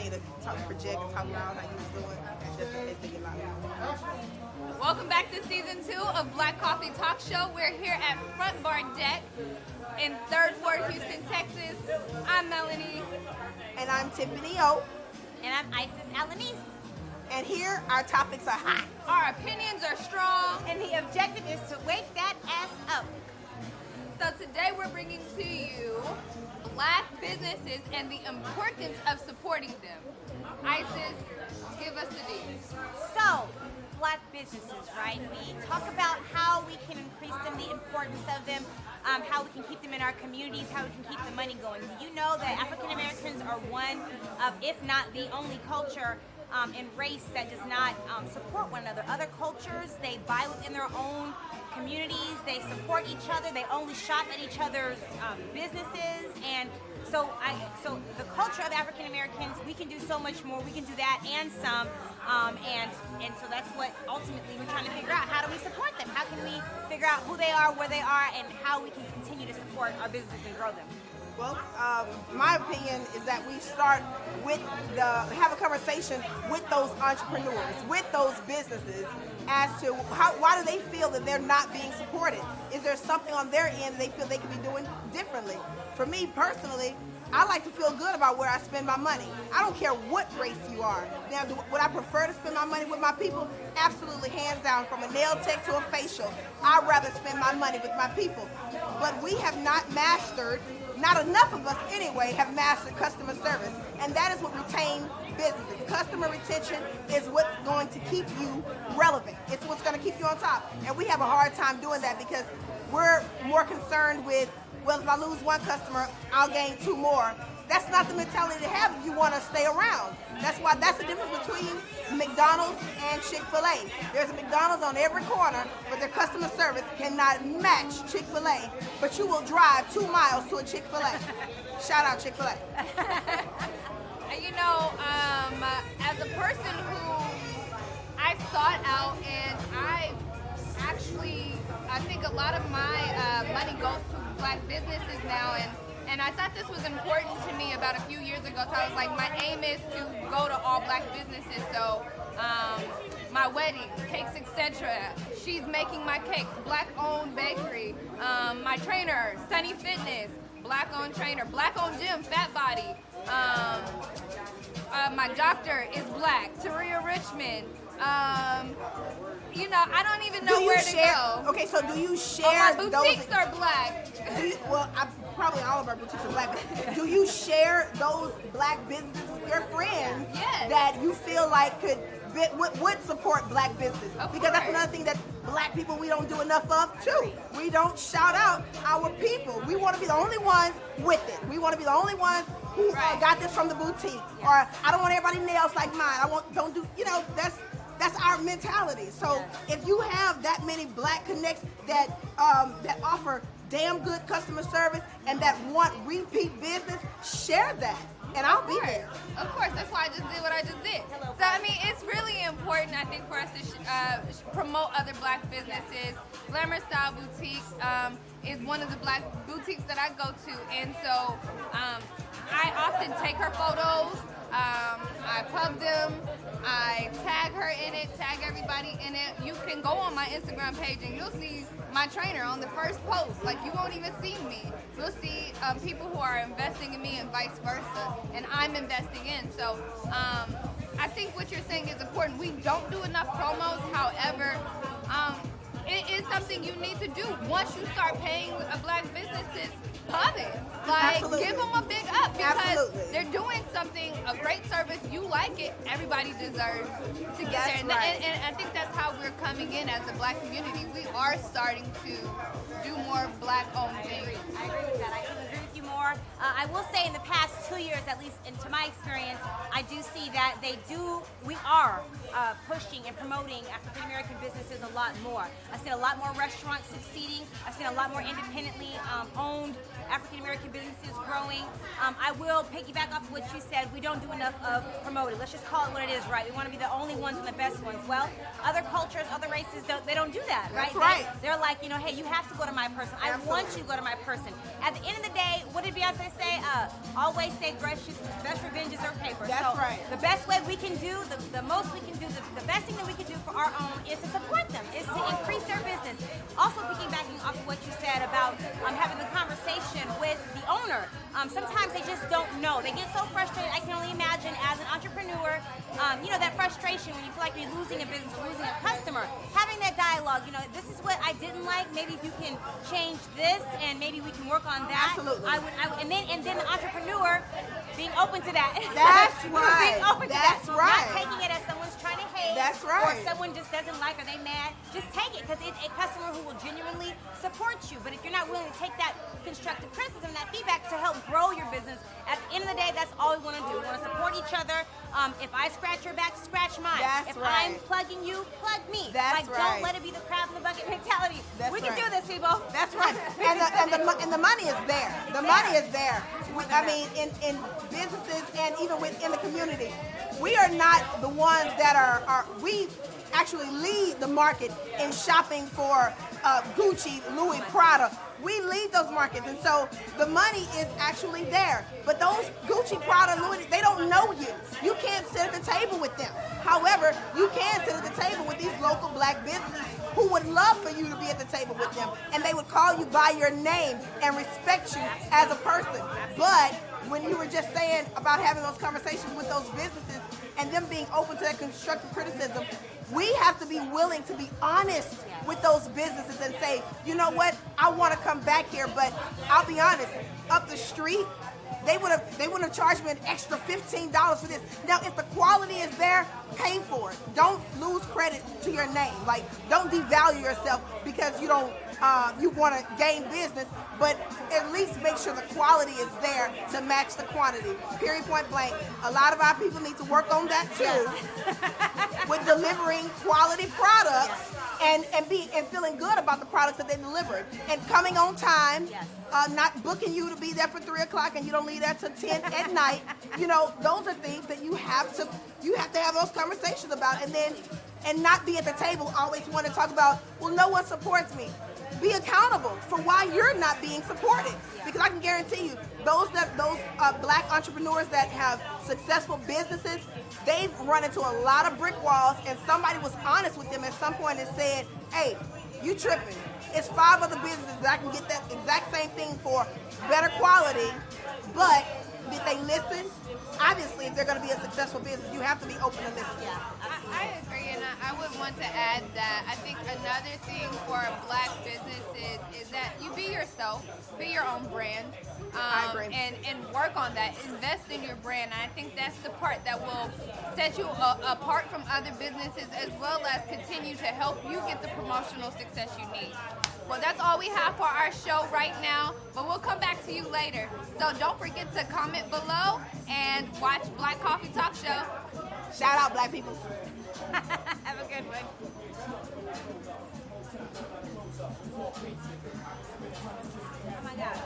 me to project and talk about how you was doing, just in case they get loud. Welcome back to season 2 of Black Coffee Talk Show. We're here at Front Bar Deck in 3rd Ward, Houston, Texas. I'm Melanie. And I'm Tiffany O. And I'm Isis Alanis. And here our topics are hot. Our opinions are strong. And the objective is to wake that ass up. So today we're bringing to you Black businesses and the importance of supporting them. Isis, give us the deets. So, Black businesses, right? We talk about how we can increase them, the importance of them, how we can keep them in our communities, how we can keep the money going. Do you know that African Americans are one of, if not the only culture and race that does not support one another? Other cultures, they buy within their own communities, they support each other, they only shop at each other's businesses, and so the culture of African Americans, we can do so much more. We can do that and some, and so that's what ultimately we're trying to figure out. How do we support them? How can we figure out who they are, where they are, and how we can continue to support our businesses and grow them? Well, my opinion is that we start with have a conversation with those entrepreneurs, with those businesses, as to why do they feel that they're not being supported? Is there something on their end they feel they could be doing differently? For me personally, I like to feel good about where I spend my money. I don't care what race you are. Now, would I prefer to spend my money with my people? Absolutely, hands down, from a nail tech to a facial. I'd rather spend my money with my people. But we have not mastered, not enough of us anyway, have mastered customer service. And that is what retains businesses. Customer retention is what's going to keep you relevant. It's what's going to keep you on top. And we have a hard time doing that because we're more concerned with, well, if I lose one customer, I'll gain 2 more. That's not the mentality to have if you want to stay around. That's the difference between McDonald's and Chick-fil-A. There's a McDonald's on every corner, but their customer service cannot match Chick-fil-A. But you will drive 2 miles to a Chick-fil-A. Shout out Chick-fil-A. You know, as a person who I sought out, and I think a lot of my money goes to Black businesses now, and I thought this was important to me about a few years ago. So I was like, my aim is to go to all Black businesses. So my wedding, cakes, etc. She's making my cakes. Black-owned bakery. My trainer, Sunny Fitness, Black-owned trainer. Black-owned gym, Fat Body. My doctor is Black, Taria Richmond. You know, I don't even know where to go. Okay, so do you share my boutiques are Black. Probably all of our boutiques are Black. But do you share those Black businesses with your friends that you feel like would support Black business? Because that's another thing that Black people, we don't do enough of too. We don't shout out our people. We want to be the only ones with it. We want to be the only ones who got this from the boutique. Or I don't want everybody nails like mine. That's our mentality. So if you have that many Black connects that offer damn good customer service and that want repeat business, share that. And I'll be there. Of course, that's why I just did what I just did. So, I mean, it's really important, I think, for us to promote other Black businesses. Glamour Style Boutique is one of the Black boutiques that I go to. And so I often take her photos. I pub them. I tag her in it, tag everybody in it. You can go on my Instagram page and you'll see my trainer on the first post. Like, you won't even see me. You'll see people who are investing in me and vice versa, and I'm investing in. So I think what you're saying is important. We don't do enough promos. However, it is something you need to do. Once you start paying Black businesses, pub it. Like, give them a big up because they're doing something, a great service. You like it. Everybody deserves to get there. And I think that's how we're coming in as a Black community. We are starting to do more Black-owned things. I agree with that. I couldn't agree with you more. I will say in the past 2 years, at least into my experience, I do see that we are pushing and promoting African American businesses a lot more. I've seen a lot more restaurants succeeding. I've seen a lot more independently owned African American businesses growing. I will piggyback off of what you said. We don't do enough of promoting. Let's just call it what it is, right? We want to be the only ones and the best ones. Well, other cultures, other races, they don't do that, right? That's right. They're like, hey, you have to go to my person. I want you to go to my person. At the end of the day, what did Beyonce say? Always say best revenge is her paper. That's so right. The best way we can do, the most we can do, the best thing that we can do for our own is to support them, is to increase their business. Also piggybacking off of what you said about having the conversation with the owner. Sometimes they just don't know. They get so frustrated. I can only imagine as an entrepreneur, that frustration when you feel like you're losing a business, losing a customer. Having that dialogue, this is what I didn't like. Maybe if you can change this, and maybe we can work on that. Absolutely. I would, and then the entrepreneur being open to that. That's right. Being open to That's that. right. Not taking it as someone's trying to hate. That's right. Or someone just doesn't like, or they mad. Just take it, because it's a customer who will genuinely support you. But if you're not willing to take that constructive criticism, that feedback to help grow your business, at the end of the day, that's all we want to do. We want to support each other. If I scratch your back, scratch mine. That's if right. I'm plugging you, plug me. That's Don't right. let it be the crab in the bucket mentality. That's We can right. do this, people. That's right. And the money is there. The money is there. I mean, in businesses and even within the community, we are not the ones that are we actually lead the market in shopping for Gucci, Louis, Prada. We lead those markets, and so the money is actually there. But those Gucci, Prada, Louis, they don't know you. You can't sit at the table with them. However, you can sit at the table with these local black businesses who would love for you to be at the table with them, and they would call you by your name and respect you as a person. But when you were just saying about having those conversations with those businesses and them being open to that constructive criticism, we have to be willing to be honest with those businesses and say, you know what, I want to come back here, but I'll be honest, up the street, they would have charged me an extra $15 for this. Now, if the quality is there, pay for it. Don't lose credit to your name. Like, don't devalue yourself because you don't you want to gain business, but at least make sure the quality is there to match the quantity. Period, point blank. A lot of our people need to work on that too, with delivering quality products and feeling good about the products that they delivered and coming on time. Not booking you to be there for 3 o'clock and you don't leave there till 10 at night. Those are things that you have to have those conversations about, and not be at the table always want to talk about, well, no one supports me. Be accountable for why you're not being supported, because I can guarantee you those black entrepreneurs that have successful businesses, they've run into a lot of brick walls, and somebody was honest with them at some point and said, hey, you tripping. It's 5 other businesses that I can get that exact same thing for better quality, but did they listen? Obviously, if they're going to be a successful business, you have to be open to listen. Yeah, I agree, and I would want to add that I think another thing for black businesses is that you be yourself, be your own brand. I agree. And work on that. Invest in your brand. And I think that's the part that will set you apart from other businesses, as well as continue to help you get the promotional success you need. Well, that's all we have for our show right now, but we'll come back to you later. So don't forget to comment below and watch Black Coffee Talk Show. Shout out, black people. Have a good one. Oh my God.